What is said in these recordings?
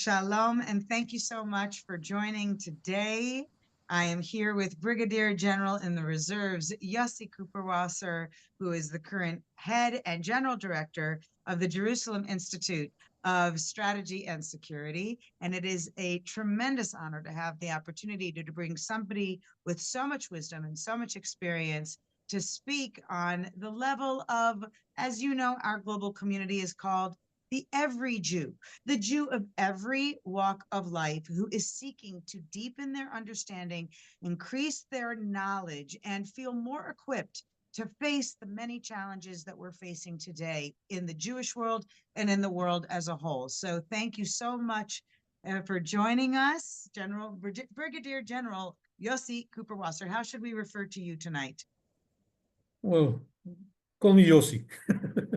Shalom, and thank you so much for joining today. I am here with Brigadier General in the Reserves, Yossi Kuperwasser, who is the current head and general director of the Jerusalem Institute of Strategy and Security. And it is a tremendous honor to have the opportunity to bring somebody with so much wisdom and so much experience to speak on the level of, as you know, our global community is called the every Jew, the Jew of every walk of life who is seeking to deepen their understanding, increase their knowledge, and feel more equipped to face the many challenges that we're facing today in the Jewish world and in the world as a whole. So thank you so much for joining us, Brigadier General Yossi Kuperwasser. How should we refer to you tonight? Well, call me Yossi.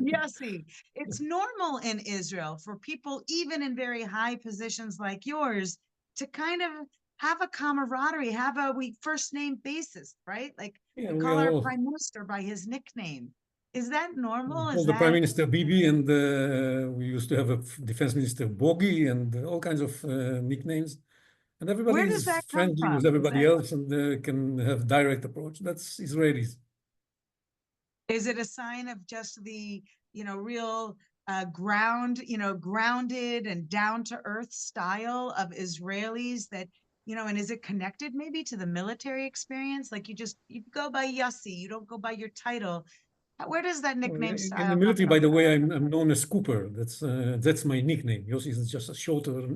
Yossi, it's normal in Israel for people, even in very high positions like yours, to kind of have a camaraderie, we first name basis, right? Like we call our prime minister by his nickname. Is that normal? Is the Prime Minister Bibi, and we used to have a Defense Minister Bogi, and all kinds of nicknames. And everybody is friendly with everybody else and can have direct approach. That's Israelis. Is it a sign of just the, real grounded and down to earth style of Israelis that, and is it connected maybe to the military experience? Like you go by Yossi, you don't go by your title. Where does that nickname style in the military, by the way, I'm known as Cooper. That's my nickname. Yossi is just a shorter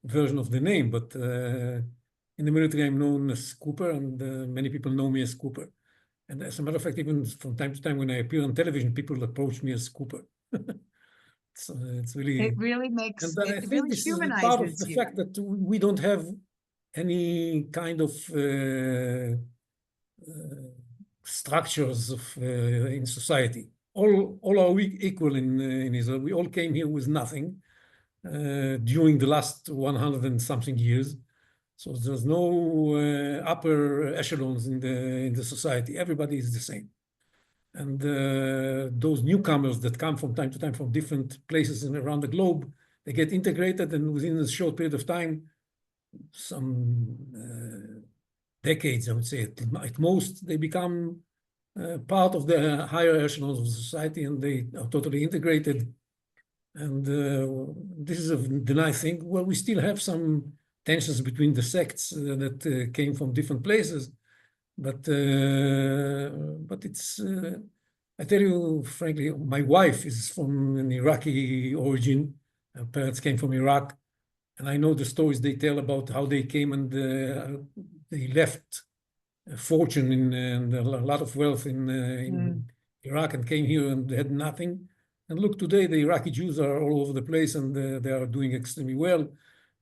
version of the name, but in the military, I'm known as Cooper, and many people know me as Cooper. And as a matter of fact, even from time to time when I appear on television, people approach me as Cooper. It's really... It really makes... And I think this is part of the fact that we don't have any kind of structures in society. All are equal in Israel. We all came here with nothing during the last 100 and something years. So there's no upper echelons in the society. Everybody is the same. And those newcomers that come from time to time from different places around the globe, they get integrated, and within a short period of time, some decades, I would say, at most, they become part of the higher echelons of society, and they are totally integrated. And this is the nice thing. Well, we still have some tensions between the sects that came from different places, but it's I tell you frankly, my wife is from an Iraqi origin. Her parents came from Iraq, and I know the stories they tell about how they came and they left a fortune and a lot of wealth in Iraq and came here and they had nothing. And look, today the Iraqi Jews are all over the place, and they are doing extremely well.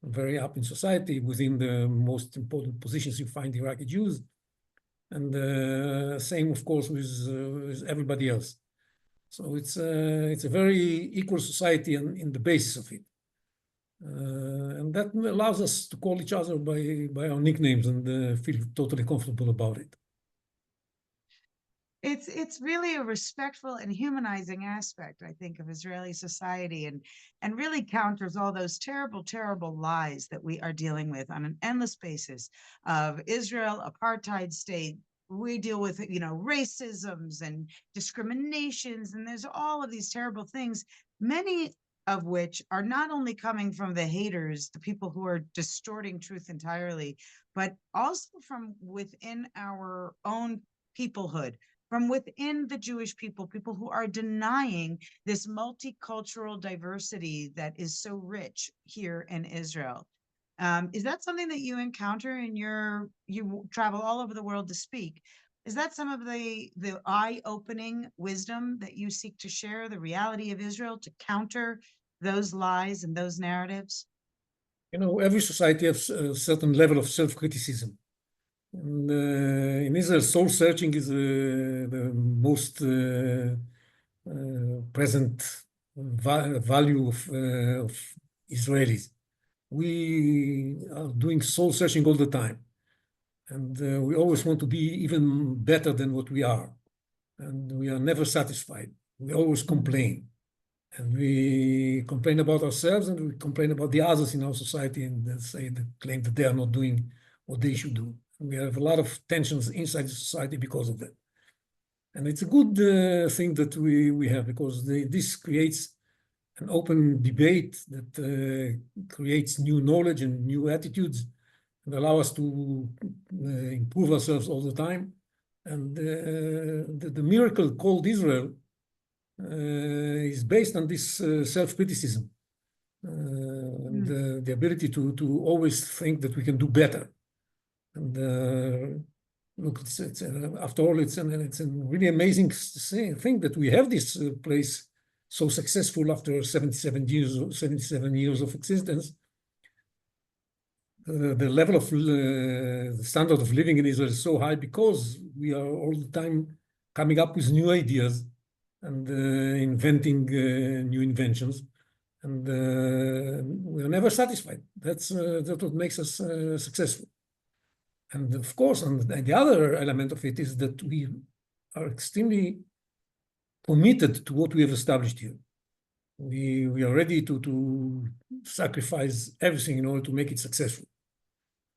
Very up in society. Within the most important positions you find Iraqi Jews, and same of course with everybody else. So it's a very equal society in the basis of it, and that allows us to call each other by our nicknames and feel totally comfortable about it. It's really a respectful and humanizing aspect, I think, of Israeli society, and really counters all those terrible, terrible lies that we are dealing with on an endless basis of Israel, apartheid state. We deal with, racisms and discriminations, and there's all of these terrible things, many of which are not only coming from the haters, the people who are distorting truth entirely, but also from within our own peoplehood, from within the Jewish people who are denying this multicultural diversity that is so rich here in Israel. Is that something that you encounter in you travel all over the world to speak? Is that some of the eye-opening wisdom that you seek to share, the reality of Israel, to counter those lies and those narratives? Every society has a certain level of self-criticism. And in Israel, soul searching is the most present value of Israelis. We are doing soul searching all the time, and we always want to be even better than what we are, and we are never satisfied. We always complain. And we complain about ourselves and we complain about the others in our society and claim that they are not doing what they should do. And we have a lot of tensions inside the society because of that. And it's a good thing that we have, because this creates an open debate that creates new knowledge and new attitudes and allow us to improve ourselves all the time. And the miracle called Israel is based on this self-criticism, and the ability to always think that we can do better. And look, after all, it's a really amazing thing that we have this place so successful after 77 years of existence. The level of the standard of living in Israel is so high because we are all the time coming up with new ideas and inventing new inventions, and we are never satisfied. That's what makes us successful. And of course, and the other element of it is that we are extremely committed to what we have established here. We are ready to sacrifice everything in order to make it successful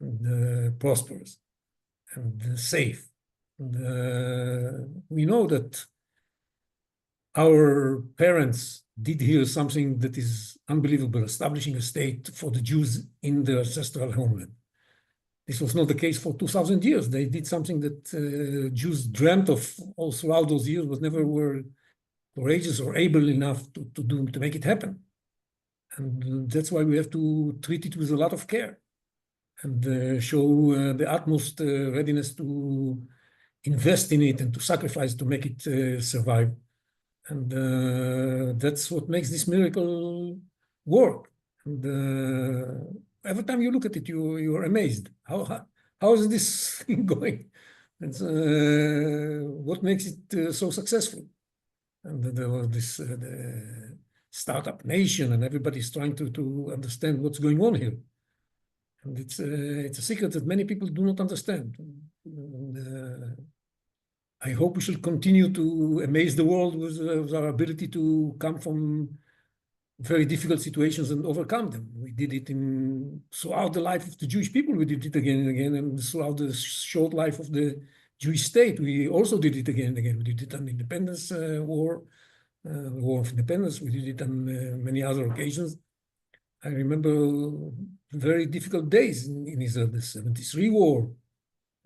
and prosperous and safe. And we know that our parents did here something that is unbelievable, establishing a state for the Jews in their ancestral homeland. This was not the case for 2,000 years. They did something that Jews dreamt of all throughout those years, but never were courageous or able enough to make it happen. And that's why we have to treat it with a lot of care and show the utmost readiness to invest in it and to sacrifice to make it survive. And that's what makes this miracle work. And every time you look at it, you're amazed. How is this thing going? It's what makes it so successful? And there was this the startup nation, and everybody's trying to understand what's going on here. And it's a secret that many people do not understand. And, I hope we shall continue to amaze the world with our ability to come from very difficult situations and overcome them. We did it throughout the life of the Jewish people. We did it again and again, and throughout the short life of the Jewish state, we also did it again and again. We did it on independence war of independence. We did it on many other occasions. I remember very difficult days in Israel, the 73 war,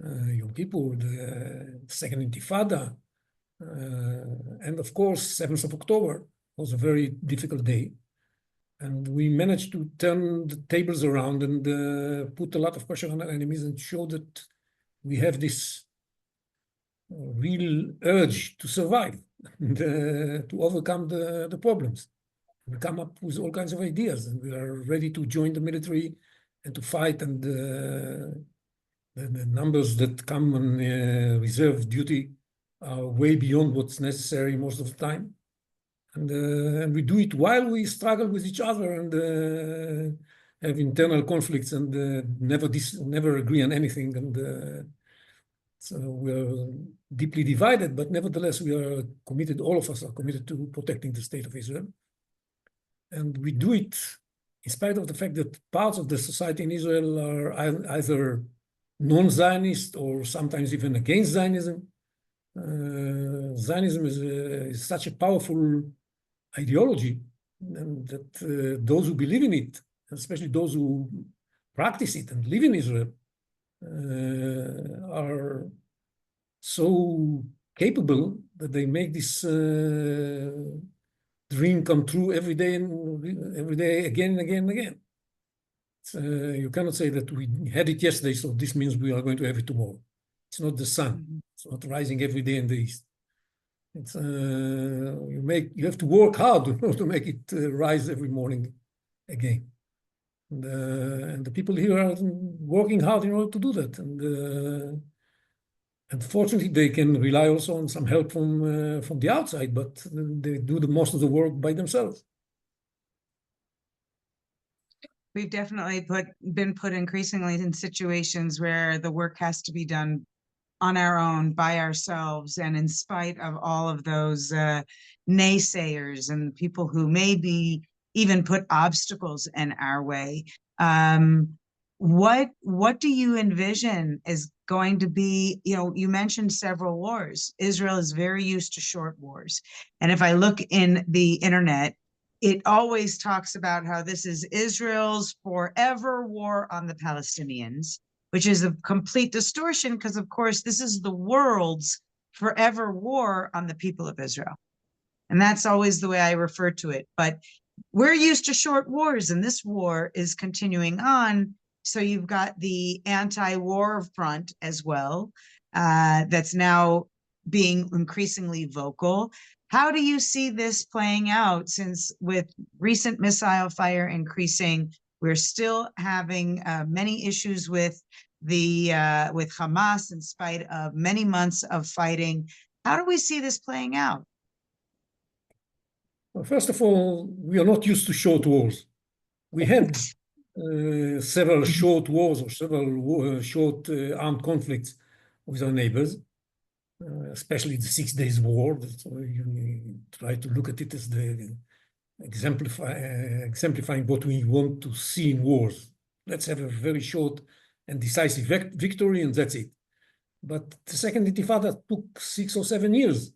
Yom Kippur, the Second Intifada, and of course, 7th of October was a very difficult day. And we managed to turn the tables around and put a lot of pressure on our enemies and show that we have this real urge to survive and to overcome the problems. We come up with all kinds of ideas, and we are ready to join the military and to fight. And the numbers that come on reserve duty are way beyond what's necessary most of the time. And we do it while we struggle with each other and have internal conflicts and never agree on anything. And so we're deeply divided, but nevertheless, we are committed, all of us are committed to protecting the state of Israel. And we do it in spite of the fact that parts of the society in Israel are either non-Zionist or sometimes even against Zionism. Zionism is such a powerful ideology, and that those who believe in it, especially those who practice it and live in Israel, are so capable that they make this dream come true every day again and again and again. You cannot say that we had it yesterday, so this means we are going to have it tomorrow. It's not the sun. It's not rising every day in the east. It's you have to work hard to make it rise every morning again. And the people here are working hard in order to do that. And unfortunately, they can rely also on some help from the outside, but they do the most of the work by themselves. We've definitely been put increasingly in situations where the work has to be done on our own, by ourselves, and in spite of all of those naysayers and people who maybe even put obstacles in our way. What do you envision is going to be, you mentioned several wars. Israel is very used to short wars. And if I look in the internet, it always talks about how this is Israel's forever war on the Palestinians, which is a complete distortion because, of course, this is the world's forever war on the people of Israel. And that's always the way I refer to it. But we're used to short wars, and this war is continuing on. So you've got the anti-war front as well, that's now being increasingly vocal. How do you see this playing out, since with recent missile fire increasing, we're still having many issues with with Hamas in spite of many months of fighting? How do we see this playing out? Well, first of all, we are not used to short wars. We had several short wars or several short armed conflicts with our neighbors, especially the 6 Days War. So you try to look at it as the exemplifying what we want to see in wars. Let's have a very short and decisive victory, and that's it. But the Second Intifada took 6 or 7 years,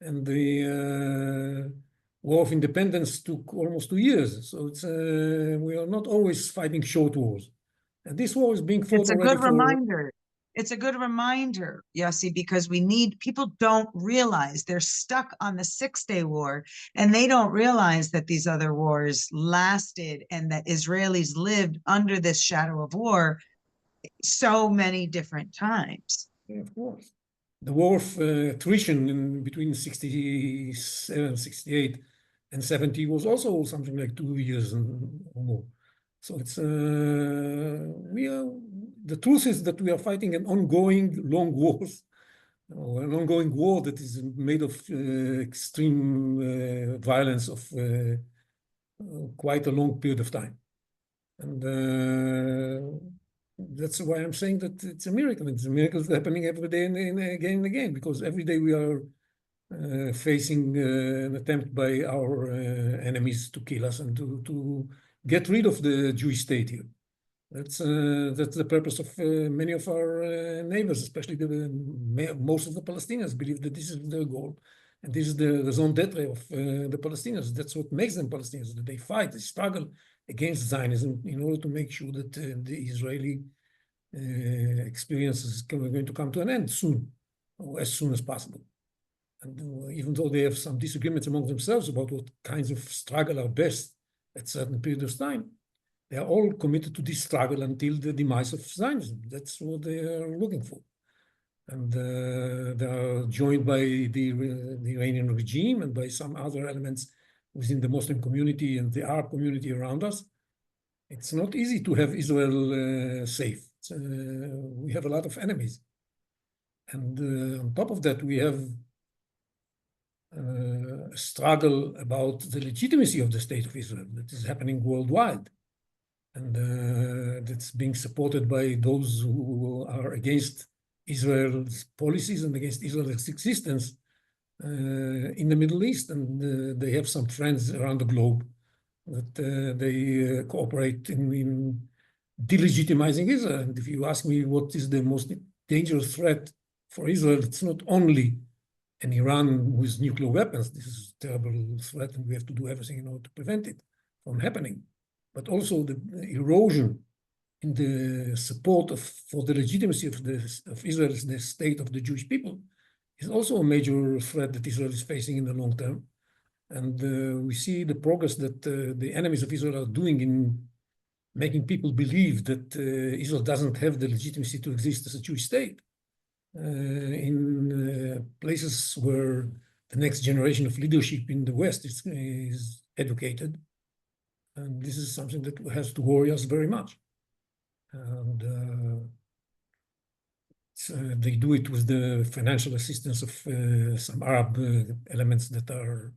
and the War of Independence took almost 2 years. So it's we are not always fighting short wars. And this war is being fought It's a already good for... reminder. It's a good reminder, Yossi, because people don't realize they're stuck on the 6-Day War, and they don't realize that these other wars lasted and that Israelis lived under this shadow of war so many different times. Yeah, of course. The war of attrition between 67, 68 and 70 was also something like 2 years or more. So it's the truth is that we are fighting an ongoing long war, an ongoing war that is made of extreme violence of quite a long period of time. And that's why I'm saying that it's a miracle. It's a miracle that's happening every day and again and again, because every day we are facing an attempt by our enemies to kill us and to get rid of the Jewish state here. That's the purpose of many of our neighbors, especially most of the Palestinians believe that this is their goal. And this is the raison d'etre of the Palestinians. That's what makes them Palestinians, that they fight, they struggle against Zionism in order to make sure that the Israeli experience is going to come to an end soon, or as soon as possible. And even though they have some disagreements among themselves about what kinds of struggle are best at certain periods of time, they are all committed to this struggle until the demise of Zionism. That's what they are looking for. And they are joined by the Iranian regime and by some other elements within the Muslim community and the Arab community around us. It's not easy to have Israel safe. We have a lot of enemies. And on top of that, we have a struggle about the legitimacy of the state of Israel that is happening worldwide. And that's being supported by those who are against Israel's policies and against Israel's existence in the Middle East. And they have some friends around the globe that they cooperate in delegitimizing Israel. And if you ask me what is the most dangerous threat for Israel, it's not only an Iran with nuclear weapons. This is a terrible threat, and we have to do everything in order to prevent it from happening. But also the erosion in the support for the legitimacy of Israel as the state of the Jewish people is also a major threat that Israel is facing in the long term. And we see the progress that the enemies of Israel are doing in making people believe that Israel doesn't have the legitimacy to exist as a Jewish state. In places where the next generation of leadership in the West is educated. And this is something that has to worry us very much. And they do it with the financial assistance of some Arab elements that are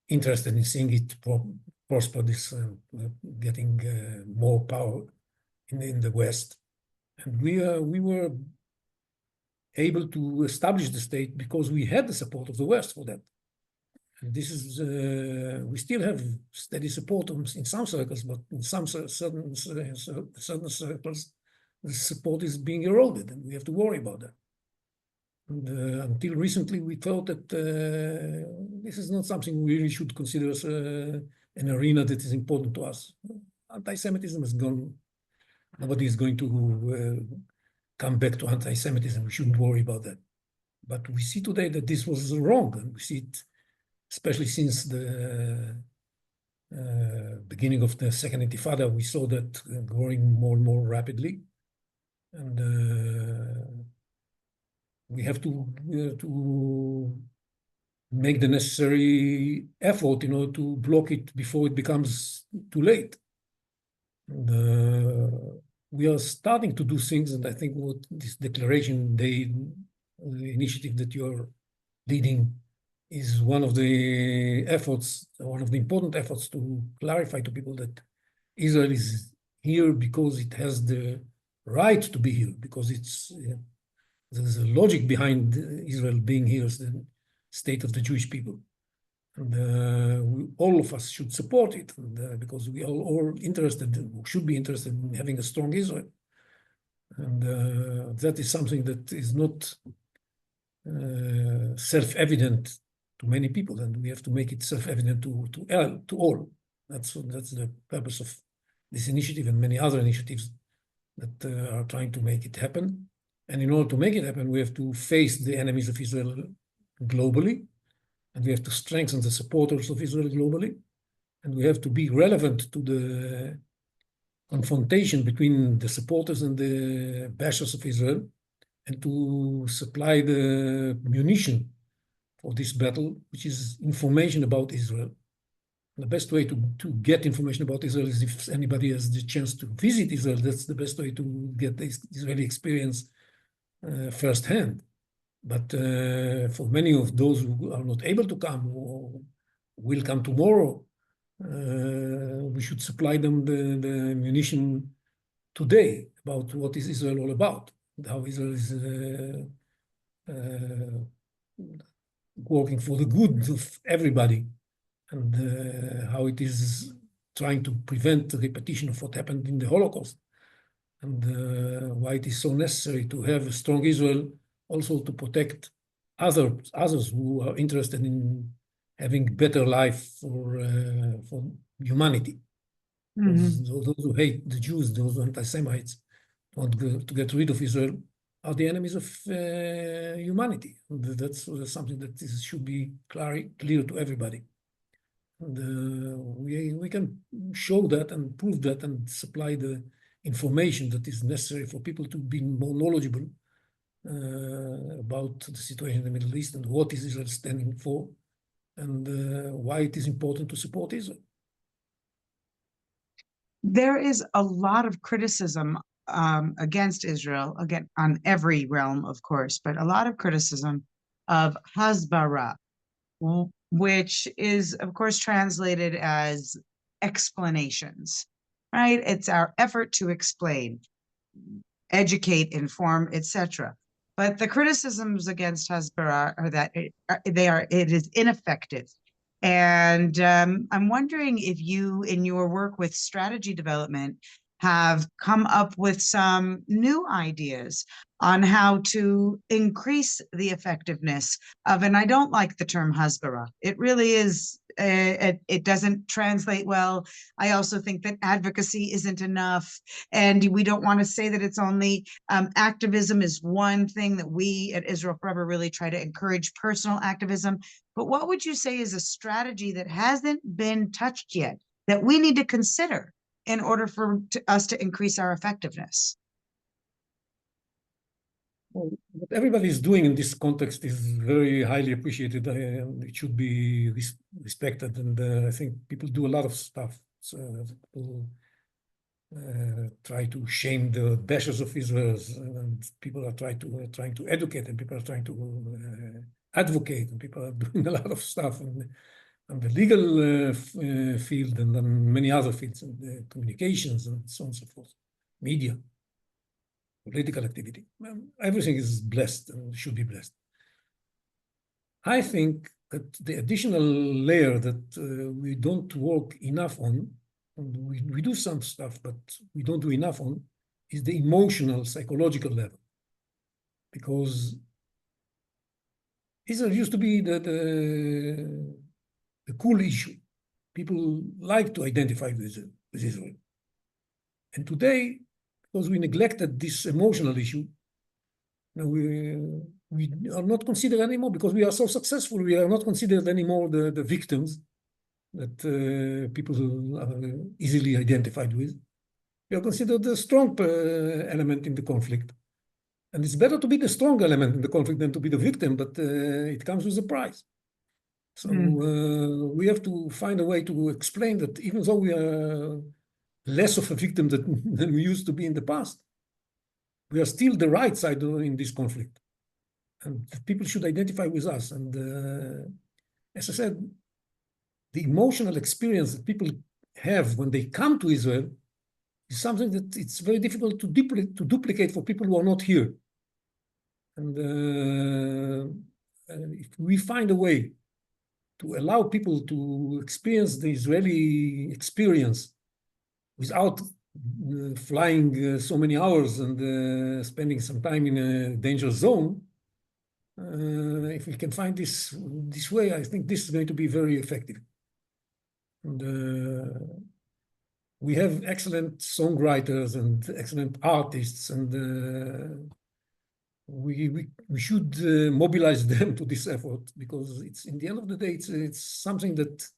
interested in seeing it prosper, this getting more power in the West. And we were able to establish the state because we had the support of the West for that. And this is, we still have steady support in some circles, but in some certain circles, the support is being eroded, and we have to worry about that. And until recently, we thought that this is not something we really should consider as an arena that is important to us. Anti-Semitism is gone. Nobody is going to come back to anti-Semitism. We shouldn't worry about that. But we see today that this was wrong, and we see it, especially since the beginning of the Second Intifada. We saw that growing more and more rapidly, and we have to make the necessary effort in order to block it before it becomes too late. And we are starting to do things, and I think what this declaration day initiative that you're leading is one of the efforts, one of the important efforts to clarify to people that Israel is here because it has the right to be here, because it's there's a logic behind Israel being here as the state of the Jewish people. And all of us should support it, because we are all interested, should be interested in having a strong Israel. And that is something that is not self-evident to many people, and we have to make it self-evident to all. That's the purpose of this initiative and many other initiatives that are trying to make it happen. And in order to make it happen, we have to face the enemies of Israel globally, and we have to strengthen the supporters of Israel globally, and we have to be relevant to the confrontation between the supporters and the bashers of Israel, and to supply the munition for this battle, which is information about Israel. The best way to get information about Israel is if anybody has the chance to visit Israel. That's the best way to get the Israeli experience firsthand. But for many of those who are not able to come or will come tomorrow, we should supply them the munition today about what is Israel all about, how Israel is working for the good of everybody, and how it is trying to prevent the repetition of what happened in the Holocaust, and why it is so necessary to have a strong Israel, also to protect others who are interested in having better life for humanity. Mhm. Those who hate the Jews, those anti-Semites, want to get rid of Israel, are the enemies of humanity. And that's something that should be clear to everybody. And we can show that and prove that and supply the information that is necessary for people to be more knowledgeable about the situation in the Middle East and what is Israel standing for, and why it is important to support Israel. There is a lot of criticism against Israel, again, on every realm, of course, but a lot of criticism of Hasbara, which is, of course, translated as explanations, right? It's our effort to explain, educate, inform, etc. But the criticisms against Hasbara are that it is ineffective. And I'm wondering if you, in your work with strategy development, have come up with some new ideas on how to increase the effectiveness of, and I don't like the term Hasbara. It really is, it doesn't translate well. I also think that advocacy isn't enough. And we don't want to say that it's only activism is one thing that we at Israel Forever really try to encourage, personal activism. But what would you say is a strategy that hasn't been touched yet that we need to consider in order for us to increase our effectiveness? Well, what everybody is doing in this context is very highly appreciated. It should be respected, and I think people do a lot of stuff. So people try to shame the bashers of Israel, and people are trying to educate, and people are trying to advocate, and people are doing a lot of stuff on the legal field and on many other fields, and communications and so on and so forth, media, political activity. Everything is blessed and should be blessed. I think that the additional layer that we don't work enough on, and we do some stuff, but we don't do enough on, is the emotional, psychological level. Because Israel used to be the cool issue. People like to identify with Israel. And today, because we neglected this emotional issue, we are not considered anymore, because we are so successful, we are not considered anymore the victims that people are easily identified with. We are considered the strong element in the conflict. And it's better to be the strong element in the conflict than to be the victim, but it comes with a price. So we have to find a way to explain that even though we are less of a victim than we used to be in the past, we are still the right side in this conflict. And people should identify with us. And as I said, the emotional experience that people have when they come to Israel is something that it's very difficult to duplicate for people who are not here. And if we find a way to allow people to experience the Israeli experience without flying so many hours and spending some time in a dangerous zone, if we can find this way, I think this is going to be very effective. And we have excellent songwriters and excellent artists, and we should mobilize them to this effort, because it's, in the end of the day, it's something that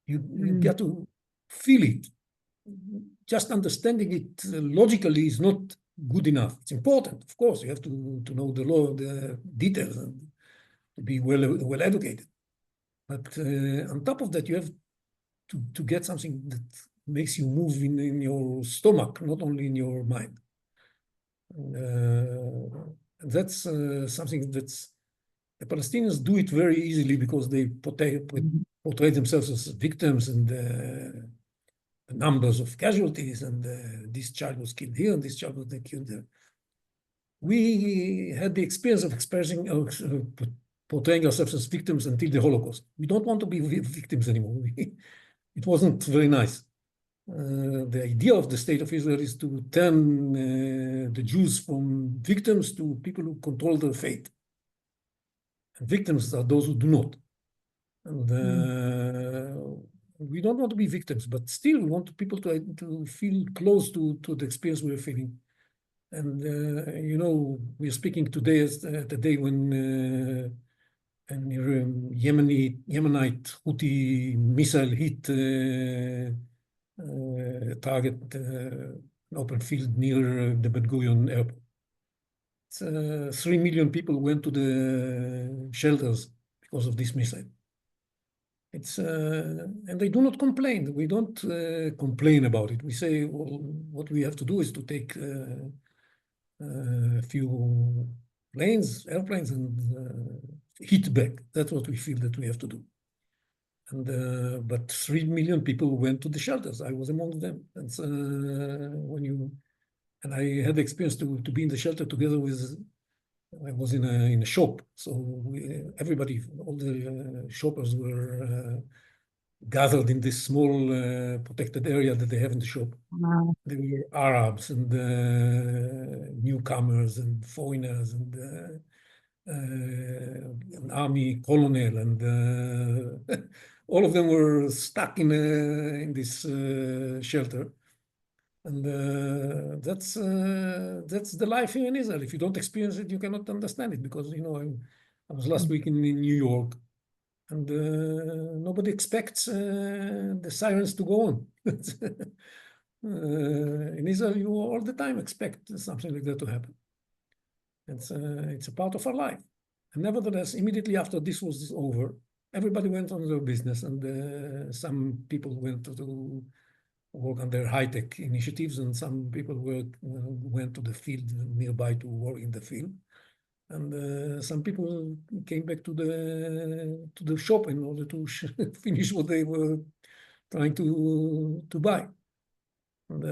you get to feel it. Just understanding it logically is not good enough. It's important, of course. You have to know the law, the details, and to be well educated. But on top of that, you have to get something that makes you move in your stomach, not only in your mind. And that's something that's, the Palestinians do it very easily, because they portray themselves as victims, and the numbers of casualties, and this child was killed here, and this child was killed there. We had the experience of portraying ourselves as victims until the Holocaust. We don't want to be victims anymore. It wasn't very nice. The idea of the state of Israel is to turn the Jews from victims to people who control their fate. And victims are those who do not. And we don't want to be victims, but still we want people to feel close to the experience we're feeling. And we're speaking today as the day when a Yemenite Houthi missile hit target, an open field near the Ben Gurion airport. 3 million people went to the shelters because of this missile. And they do not complain. We don't complain about it. We say, well, what we have to do is to take a few airplanes, and hit back. That's what we feel that we have to do. And but 3 million people went to the shelters. I was among them. And and I had the experience to be in the shelter together with. I was in a shop, so everybody, all the shoppers were gathered in this small protected area that they have in the shop. Wow. They were Arabs and newcomers and foreigners and an army colonel, and all of them were stuck in this shelter. And that's the life here in Israel. If you don't experience it, you cannot understand it, because I was last week in New York, and nobody expects the sirens to go on. In Israel, you all the time expect something like that to happen. It's a part of our life. And nevertheless, immediately after this was over, everybody went on their business, and some people went to work on their high-tech initiatives, and some people went to the field nearby to work in the field. And some people came back to the shop in order to finish what they were trying to buy. And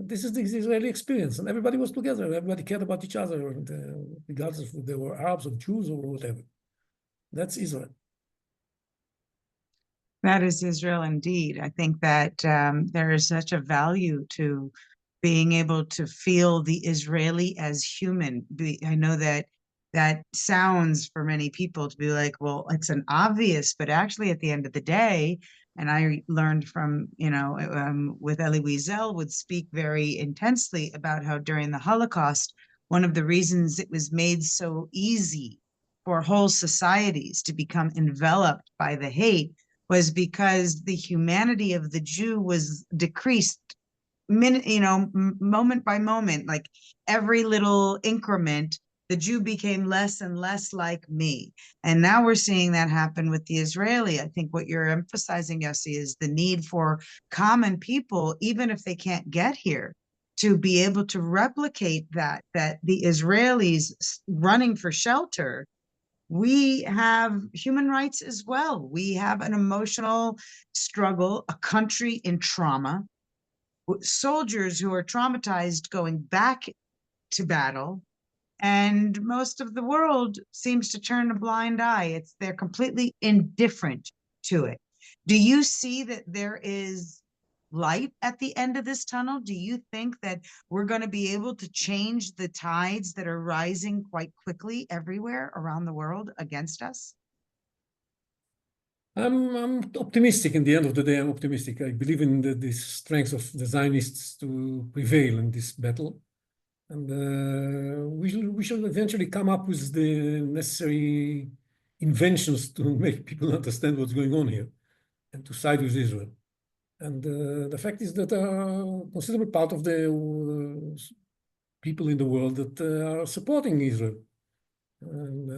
this is the Israeli experience, and everybody was together. Everybody cared about each other, and regardless if they were Arabs or Jews or whatever. That's Israel. That is Israel indeed. I think that there is such a value to being able to feel the Israeli as human. I know that that sounds for many people to be like, well, it's an obvious, but actually at the end of the day, and I learned from, with Elie Wiesel would speak very intensely about how during the Holocaust, one of the reasons it was made so easy for whole societies to become enveloped by the hate was because the humanity of the Jew was decreased moment by moment, like every little increment, the Jew became less and less like me. And now we're seeing that happen with the Israeli. I think what you're emphasizing, Yossi, is the need for common people, even if they can't get here, to be able to replicate that the Israelis running for shelter, we have human rights as well. We have an emotional struggle, a country in trauma, soldiers who are traumatized going back to battle, and most of the world seems to turn a blind eye. They're completely indifferent to it. Do you see that there is light at the end of this tunnel? Do you think that we're going to be able to change the tides that are rising quite quickly everywhere around the world against us? I'm optimistic. In the end of the day, I'm optimistic. I believe in the strength of the Zionists to prevail in this battle. And we shall eventually come up with the necessary inventions to make people understand what's going on here and to side with Israel. And the fact is that a considerable part of the people in the world that are supporting Israel. And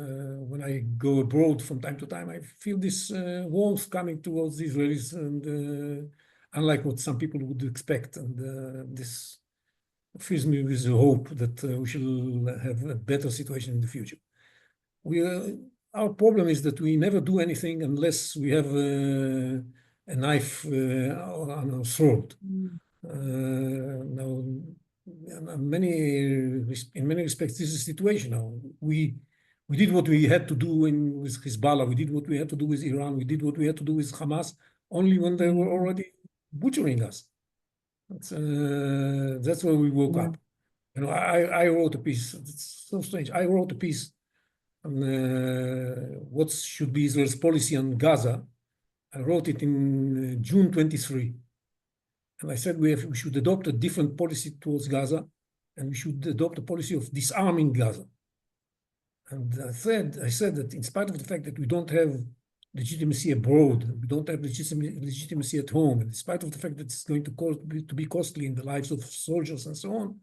when I go abroad from time to time, I feel this warmth coming towards the Israelis, and unlike what some people would expect. And this fills me with the hope that we shall have a better situation in the future. Our problem is that we never do anything unless we have a knife on our throat. Now, in many respects, this is the situation now. We did what we had to do with Hezbollah. We did what we had to do with Iran. We did what we had to do with Hamas only when they were already butchering us. That's when we woke up. I wrote a piece. It's so strange. I wrote a piece on what should be Israel's policy on Gaza. I wrote it in June 23. And I said we should adopt a different policy towards Gaza, and we should adopt a policy of disarming Gaza. And I said that in spite of the fact that we don't have legitimacy abroad, we don't have legitimacy at home, and in spite of the fact that it's going to be costly in the lives of soldiers and so on,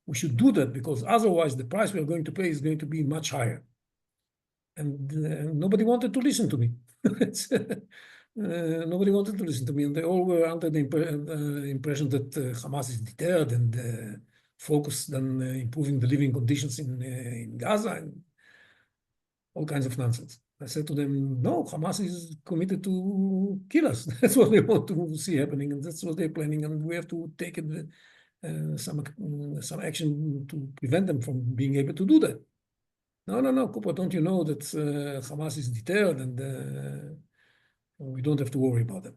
we should do that, because otherwise the price we are going to pay is going to be much higher. And nobody wanted to listen to me. Nobody wanted to listen to me, and they all were under the impression that Hamas is deterred and focused on improving the living conditions in Gaza and all kinds of nonsense. I said to them, no, Hamas is committed to kill us. That's what they want to see happening, and that's what they're planning, and we have to take some action to prevent them from being able to do that. No, Cooper, don't you know that Hamas is deterred and we don't have to worry about them.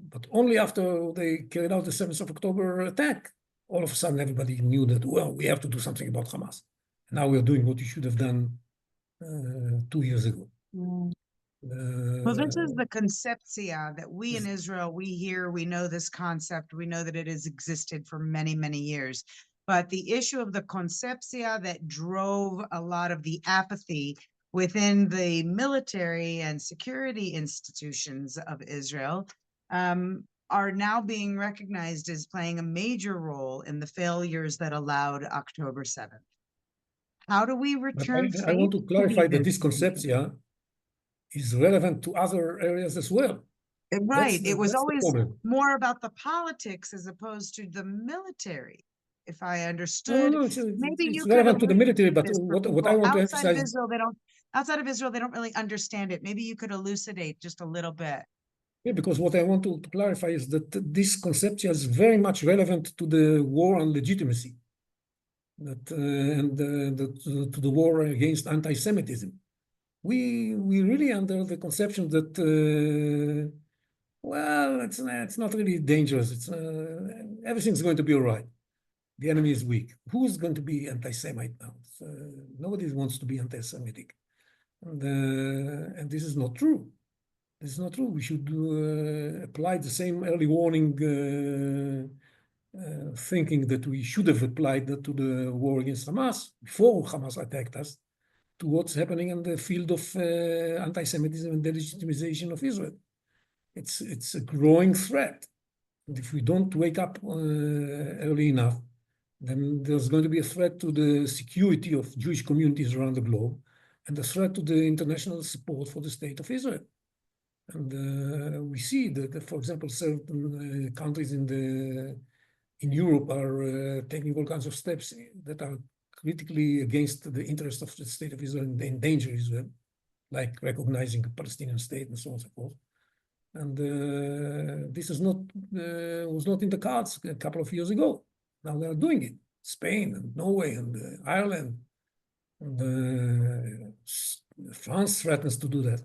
But only after they carried out the 7th of October attack, all of a sudden everybody knew that, well, we have to do something about Hamas. And now we're doing what we should have done 2 years ago. Well, this is the conceptia that we in Israel, we hear, we know this concept, we know that it has existed for many, many years. But the issue of the conceptia that drove a lot of the apathy within the military and security institutions of Israel are now being recognized as playing a major role in the failures that allowed October 7th. How do we return faith? I want to clarify that this conceptia is relevant to other areas as well. Right. It was always more about the politics as opposed to the military. If I understood, maybe it's relevant to the military, but what I want to emphasize, outside of Israel, they don't really understand it. Maybe you could elucidate just a little bit. Yeah, because what I want to clarify is that this conception is very much relevant to the war on legitimacy, to the war against anti-Semitism. we really under the conception that well, it's not really dangerous. It's everything's going to be all right. The enemy is weak. Who's going to be anti-Semite now? Nobody wants to be anti-Semitic, and this is not true. This is not true. We should apply the same early warning thinking that we should have applied to the war against Hamas before Hamas attacked us, to what's happening in the field of anti-Semitism and the legitimization of Israel. It's a growing threat. And if we don't wake up early enough, then there's going to be a threat to the security of Jewish communities around the globe and a threat to the international support for the state of Israel. And we see that, for example, certain countries in Europe are taking all kinds of steps that are critically against the interest of the state of Israel and endanger Israel, like recognizing a Palestinian state and so on and so forth. And this is was not in the cards a couple of years ago. Now they are doing it. Spain and Norway and Ireland and France threatens to do that.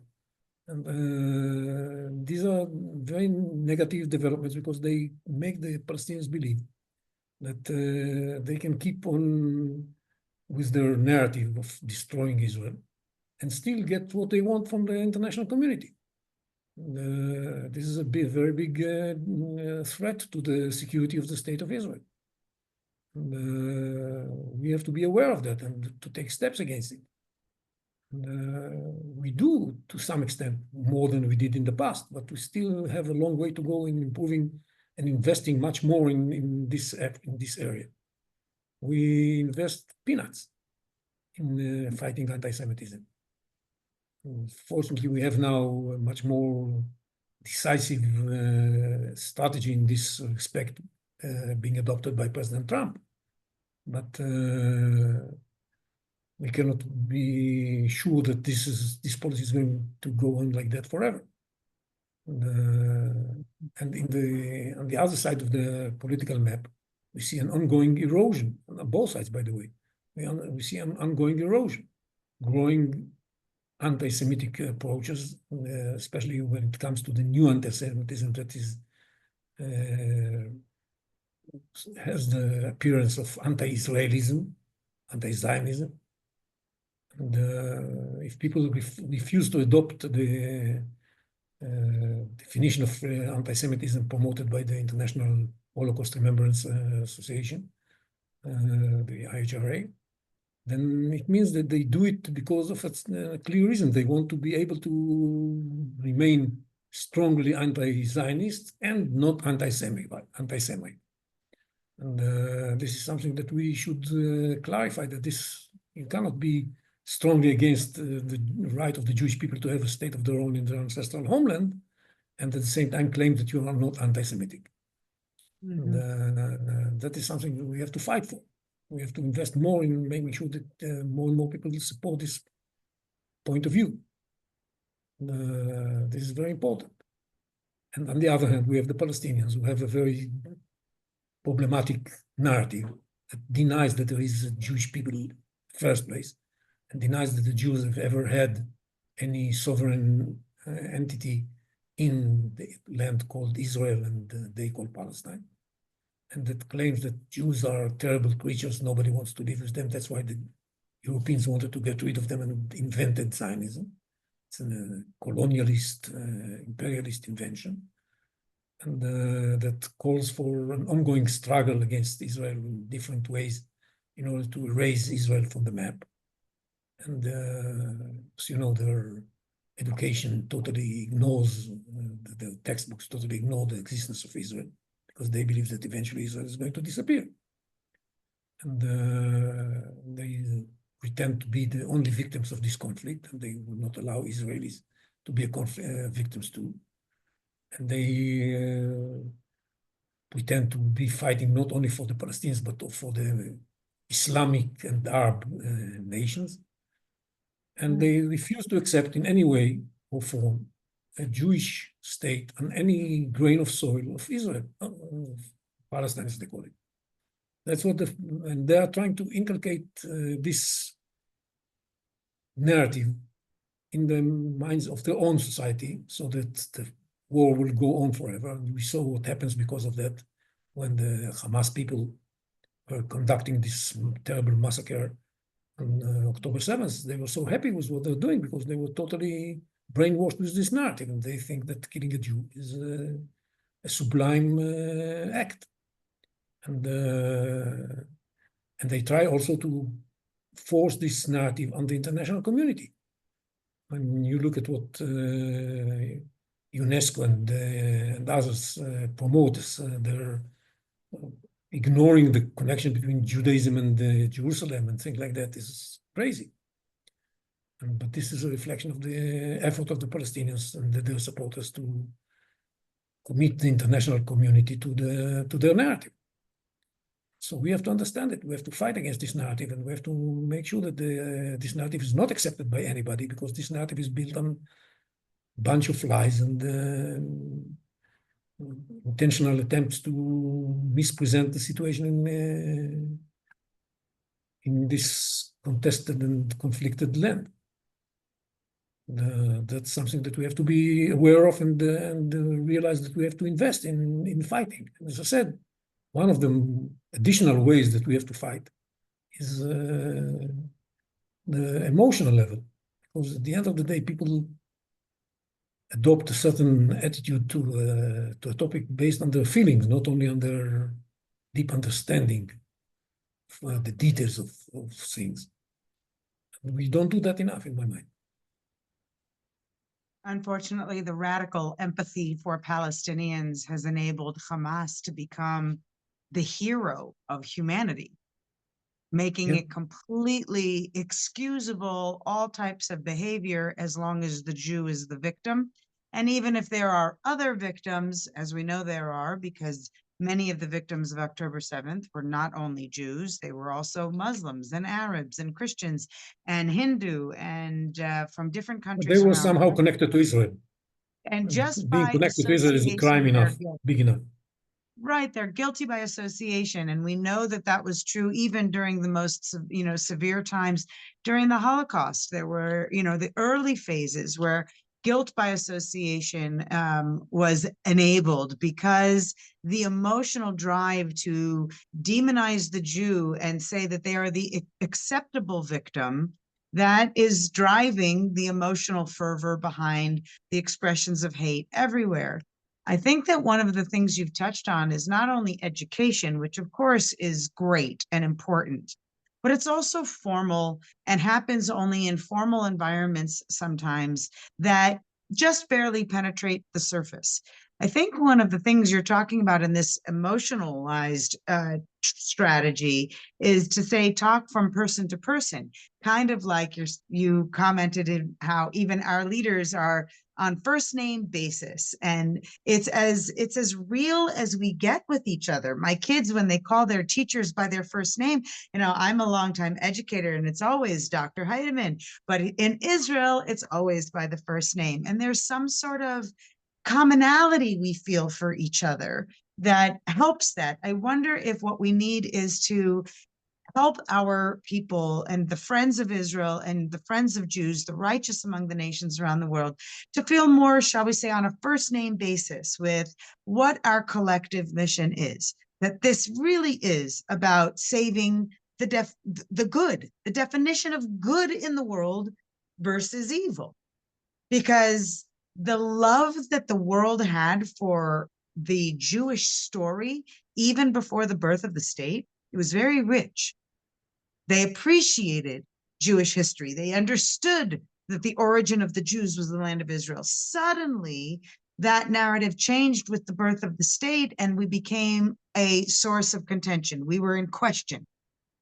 And these are very negative developments because they make the Palestinians believe that they can keep on with their narrative of destroying Israel and still get what they want from the international community. This is a very big threat to the security of the state of Israel. We have to be aware of that and to take steps against it. We do, to some extent, more than we did in the past, but we still have a long way to go in improving and investing much more in this area. We invest peanuts in fighting anti-Semitism. Fortunately, we have now a much more decisive strategy in this respect being adopted by President Trump. But we cannot be sure that this policy is going to go on like that forever. And on the other side of the political map, we see an ongoing erosion on both sides, by the way. We see an ongoing erosion, growing anti-Semitic approaches, especially when it comes to the new anti-Semitism that has the appearance of anti-Israelism, anti-Zionism. And if people refuse to adopt the definition of anti-Semitism promoted by the International Holocaust Remembrance Association, the IHRA, then it means that they do it because of a clear reason. They want to be able to remain strongly anti-Zionist and not anti-Semite. And this is something that we should clarify, that you cannot be strongly against the right of the Jewish people to have a state of their own in their ancestral homeland, and at the same time claim that you are not anti-Semitic. Mm-hmm. And that is something that we have to fight for. We have to invest more in making sure that more and more people will support this point of view. This is very important. And on the other hand, we have the Palestinians who have a very problematic narrative that denies that there is a Jewish people in the first place, and denies that the Jews have ever had any sovereign entity in the land called Israel and they call Palestine. And that claims that Jews are terrible creatures, nobody wants to live with them. That's why the Europeans wanted to get rid of them and invented Zionism. It's a colonialist, imperialist invention. And that calls for an ongoing struggle against Israel in different ways in order to erase Israel from the map. And as you know, their education totally ignores, the textbooks totally ignore the existence of Israel, because they believe that eventually Israel is going to disappear. And they pretend to be the only victims of this conflict, and they will not allow Israelis to be victims too. And they pretend to be fighting not only for the Palestinians, but for the Islamic and Arab nations. And they refuse to accept in any way or form a Jewish state on any grain of soil of Israel, Palestine as they call it. That's what and they are trying to inculcate this narrative in the minds of their own society, so that the war will go on forever. And we saw what happens because of that when the Hamas people were conducting this terrible massacre on October 7th. They were so happy with what they're doing because they were totally brainwashed with this narrative, and they think that killing a Jew is a sublime act. And they try also to force this narrative on the international community. When you look at what UNESCO and others promote, they're ignoring the connection between Judaism and Jerusalem and things like that is crazy. But this is a reflection of the effort of the Palestinians and their supporters to commit the international community to their narrative. So we have to understand it. We have to fight against this narrative, and we have to make sure that this narrative is not accepted by anybody, because this narrative is built on a bunch of lies and intentional attempts to mispresent the situation in this contested and conflicted land. That's something that we have to be aware of and realize that we have to invest in fighting. And as I said, one of the additional ways that we have to fight is the emotional level, because at the end of the day, people adopt a certain attitude to a topic based on their feelings, not only on their deep understanding of the details of things. And we don't do that enough, in my mind. Unfortunately, the radical empathy for Palestinians has enabled Hamas to become the hero of humanity, making it completely excusable, all types of behavior, as long as the Jew is the victim. And even if there are other victims, as we know there are, because many of the victims of October 7th were not only Jews, they were also Muslims and Arabs and Christians and Hindu and from different countries. They were somehow connected to Israel. And just being by connected to Israel is a crime enough, big enough. Right, they're guilty by association, and we know that that was true even during the most, severe times during the Holocaust. There were, the early phases where guilt by association was enabled because the emotional drive to demonize the Jew and say that they are the acceptable victim, that is driving the emotional fervor behind the expressions of hate everywhere. I think that one of the things you've touched on is not only education, which of course is great and important, but it's also formal and happens only in formal environments sometimes that just barely penetrate the surface. I think one of the things you're talking about in this emotionalized strategy is to say, talk from person to person, kind of like you commented in how even our leaders are on first name basis. And it's as real as we get with each other. My kids, when they call their teachers by their first name, I'm a longtime educator and it's always Dr. Heideman, but in Israel, it's always by the first name. And there's some sort of commonality we feel for each other that helps that. I wonder if what we need is to help our people and the friends of Israel and the friends of Jews, the righteous among the nations around the world, to feel more, shall we say, on a first name basis with what our collective mission is. That this really is about saving the good, the definition of good in the world versus evil. Because the love that the world had for the Jewish story, even before the birth of the state, it was very rich. They appreciated Jewish history. They understood that the origin of the Jews was the land of Israel. Suddenly, that narrative changed with the birth of the state, and we became a source of contention. We were in question,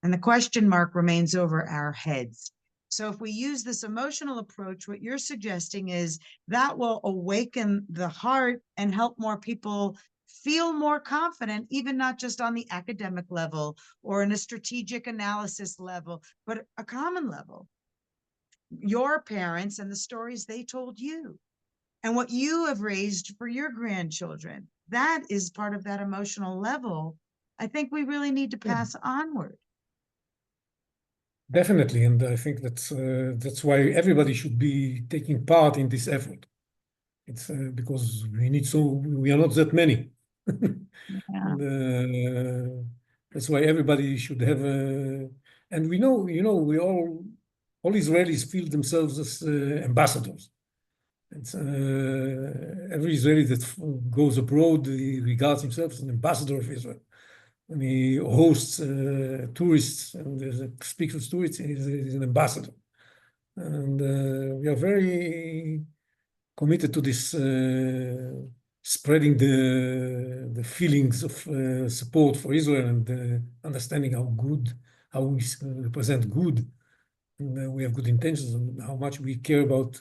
and the question mark remains over our heads. So if we use this emotional approach, what you're suggesting is that will awaken the heart and help more people feel more confident, even not just on the academic level or in a strategic analysis level, but a common level. Your parents and the stories they told you and what you have raised for your grandchildren, that is part of that emotional level I think we really need to pass onward. Definitely, and I think that's why everybody should be taking part in this effort. It's because we are not that many. Yeah. And, that's why everybody should have and we know, we all Israelis feel themselves as ambassadors. It's every Israeli that goes abroad, he regards himself as an ambassador of Israel. When he hosts tourists and speaks with tourists, he's an ambassador. And we are very committed to this spreading the feelings of support for Israel and understanding how we represent good, and we have good intentions, and how much we care about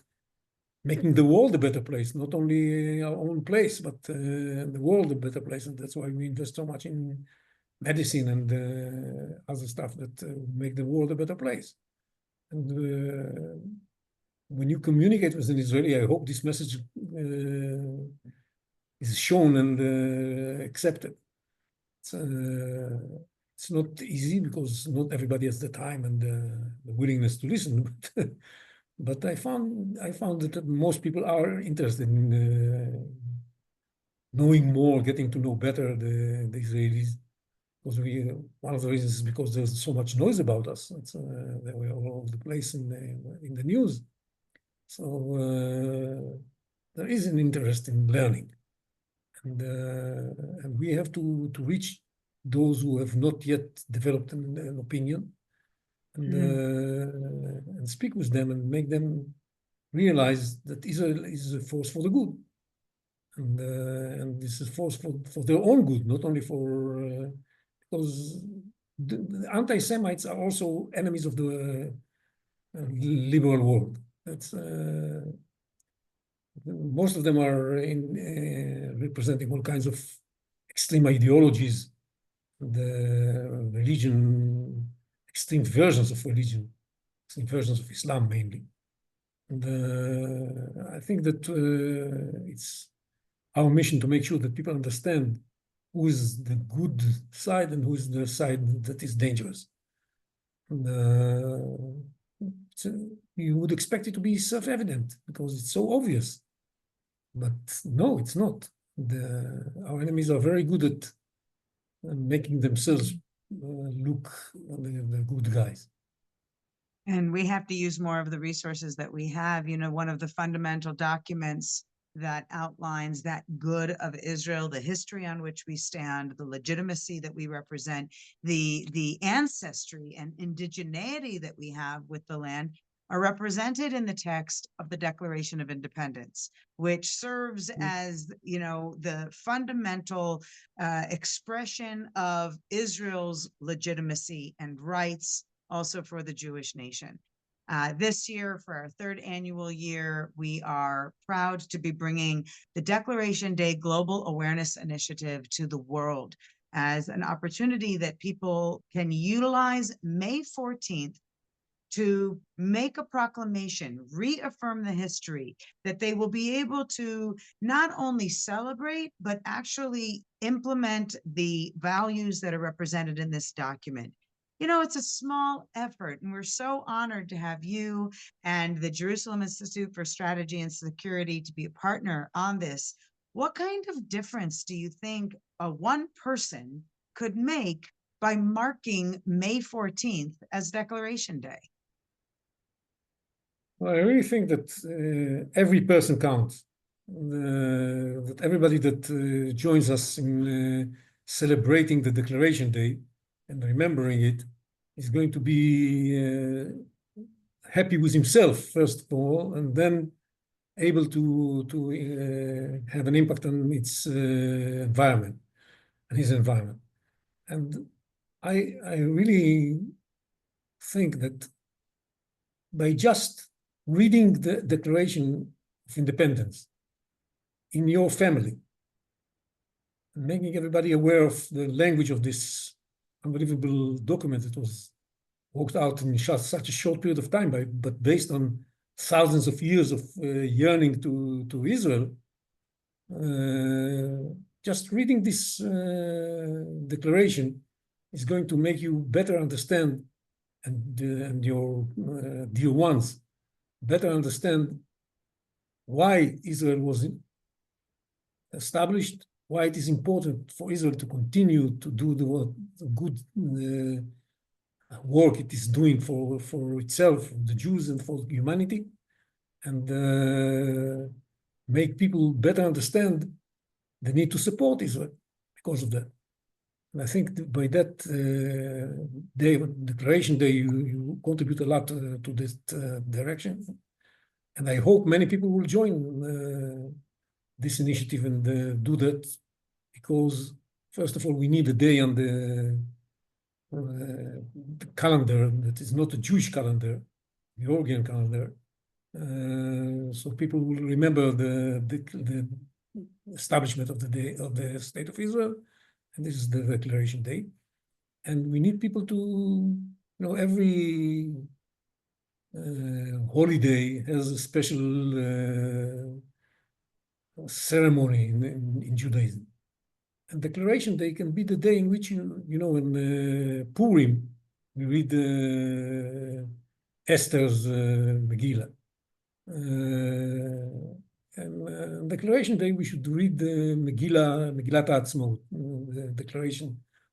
making the world a better place, not only our own place, but the world a better place. And that's why we invest so much in medicine and other stuff that make the world a better place. And when you communicate with an Israeli, I hope this message is shown and accepted. It's not easy because not everybody has the time and the willingness to listen. But I found that most people are interested in knowing more, getting to know better the Israelis. Because one of the reasons is because there's so much noise about us. That we're all over the place in the news. So there is an interest in learning, and we have to reach those who have not yet developed an opinion, and speak with them and make them realize that Israel is a force for the good, and this is a force for their own good, not only for because the anti-Semites are also enemies of the liberal world. That's most of them are representing all kinds of extreme ideologies, the religion, extreme versions of religion, extreme versions of Islam mainly. And I think that it's our mission to make sure that people understand who is the good side and who is the side that is dangerous. And, you would expect it to be self-evident because it's so obvious. But no, it's not. Our enemies are very good at making themselves look the good guys. And we have to use more of the resources that we have. One of the fundamental documents that outlines that good of Israel, the history on which we stand, the legitimacy that we represent, the ancestry and indigeneity that we have with the land, are represented in the text of the Declaration of Independence, which serves as, the fundamental expression of Israel's legitimacy and rights, also for the Jewish nation. This year, for our third annual year, we are proud to be bringing the Declaration Day Global Awareness Initiative to the world as an opportunity that people can utilize May 14th to make a proclamation, reaffirm the history, that they will be able to not only celebrate, but actually implement the values that are represented in this document. It's a small effort, and we're so honored to have you and the Jerusalem Institute for Strategy and Security to be a partner on this. What kind of difference do you think one person could make by marking May 14th as Declaration Day? Well, I really think that every person counts. That everybody that joins us in celebrating the Declaration Day and remembering it is going to be happy with himself, first of all, and then able to have an impact on its environment and his environment. And I really think that by just reading the Declaration of Independence in your family, and making everybody aware of the language of this unbelievable document that was worked out in such a short period of time, but based on thousands of years of yearning to Israel, just reading this declaration is going to make you better understand and your dear ones better understand why Israel was established, why it is important for Israel to continue to do the good work it is doing for itself, for the Jews, and for humanity, and make people better understand the need to support Israel because of that. And I think by that day, Declaration Day, you contribute a lot to this direction. And I hope many people will join this initiative and do that, because first of all, we need a day on the calendar that is not a Jewish calendar, the Georgian calendar, so people will remember the establishment of the day of the State of Israel, and this is the Declaration Day. And we need people to, every holiday has a special ceremony in Judaism. And Declaration Day can be the day in which in Purim, we read Esther's Megillah. And Declaration Day, we should read the Megillat Ha'atzmaut, the Declaration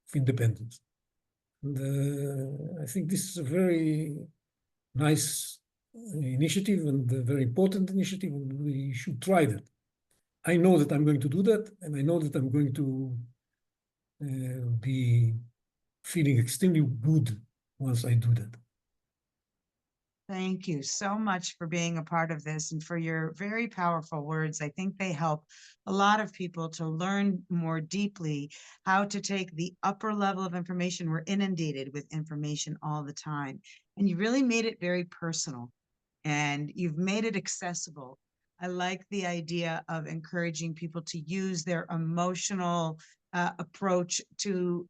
of Independence. And I think this is a very nice initiative and a very important initiative, and we should try that. I know that I'm going to do that, and I know that I'm going to be feeling extremely good once I do that. Thank you so much for being a part of this and for your very powerful words. I think they help a lot of people to learn more deeply how to take the upper level of information. We're inundated with information all the time, and you really made it very personal, and you've made it accessible. I like the idea of encouraging people to use their emotional approach to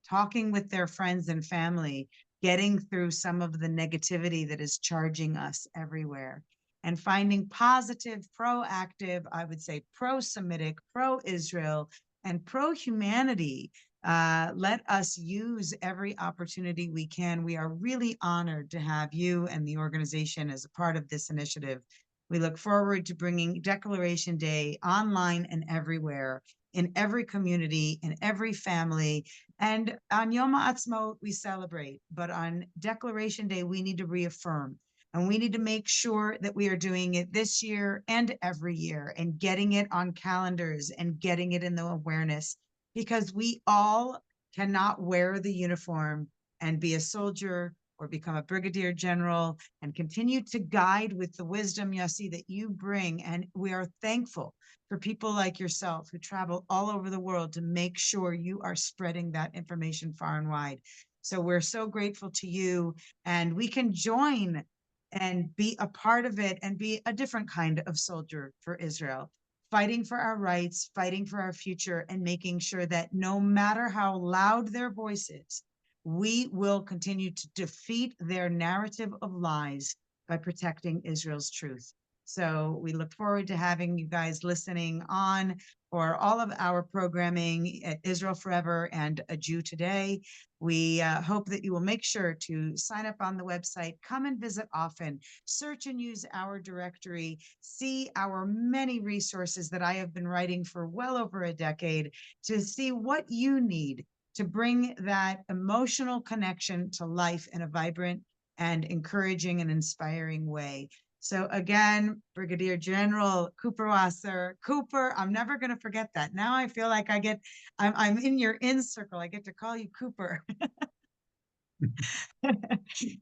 talking with their friends and family, getting through some of the negativity that is charging us everywhere, and finding positive, proactive, I would say pro-Semitic, pro-Israel, and pro-humanity. Let us use every opportunity we can. We are really honored to have you and the organization as a part of this initiative. We look forward to bringing Declaration Day online and everywhere, in every community, in every family. And on Yom Ha'atzmaut, we celebrate, but on Declaration Day, we need to reaffirm. And we need to make sure that we are doing it this year and every year, and getting it on calendars and getting it in the awareness, because we all cannot wear the uniform and be a soldier or become a brigadier general and continue to guide with the wisdom, Yossi, that you bring. And we are thankful for people like yourself who travel all over the world to make sure you are spreading that information far and wide. So we're so grateful to you, and we can join and be a part of it and be a different kind of soldier for Israel, fighting for our rights, fighting for our future, and making sure that no matter how loud their voice is, we will continue to defeat their narrative of lies by protecting Israel's truth. So we look forward to having you guys listening on for all of our programming at Israel Forever and A Jew Today. We hope that you will make sure to sign up on the website, come and visit often, search and use our directory, see our many resources that I have been writing for well over a decade to see what you need to bring that emotional connection to life in a vibrant and encouraging and inspiring way. So again, Brigadier General Kuperwasser, Cooper, I'm never going to forget that. Now I feel like I'm in your in circle. I get to call you Cooper.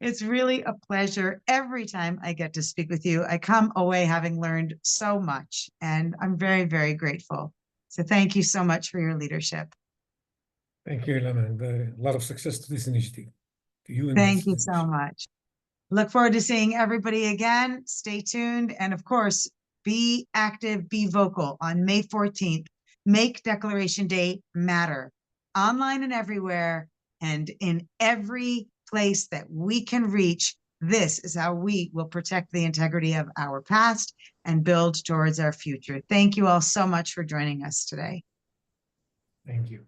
It's really a pleasure every time I get to speak with you. I come away having learned so much, and I'm very, very grateful. So thank you so much for your leadership. Thank you, Elana, and a lot of success to this initiative. To you and Thank you so much. Look forward to seeing everybody again. Stay tuned. And of course, be active, be vocal on May 14th. Make Declaration Day matter, online and everywhere, and in every place that we can reach. This is how we will protect the integrity of our past and build towards our future. Thank you all so much for joining us today. Thank you.